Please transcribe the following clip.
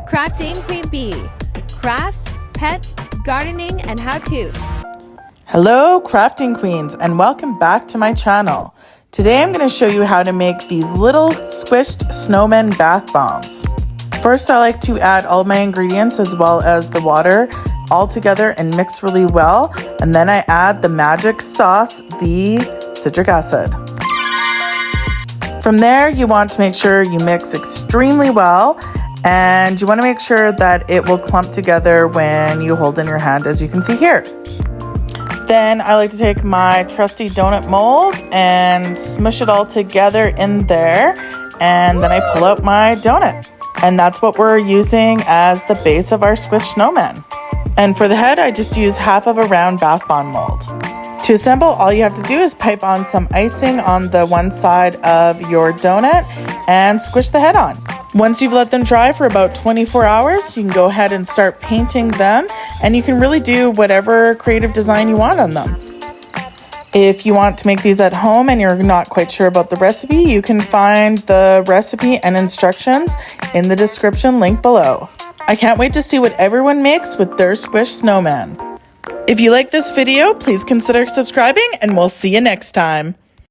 Crafting Queen Bee. Crafts, pets, gardening, and how-to. Hello crafting queens and welcome back to my channel. Today I'm going to show you how to make these little squished snowman bath bombs. First, I like to add all my ingredients as well as the water all together and mix really well, and then I add the magic sauce, the citric acid. From there, you want to make sure you mix extremely well, and you want to make sure that it will clump together when you hold in your hand, as you can see here. Then I like to take my trusty donut mold and smush it all together in there, and then I pull out my donut. And that's what we're using as the base of our squished snowman. And for the head, I just use half of a round bath bomb mold. To assemble, all you have to do is pipe on some icing on the one side of your donut and squish the head on. Once you've let them dry for about 24 hours, you can go ahead and start painting them, and you can really do whatever creative design you want on them. If you want to make these at home and you're not quite sure about the recipe, you can find the recipe and instructions in the description link below. I can't wait to see what everyone makes with their squished snowman. If you like this video, please consider subscribing, and we'll see you next time.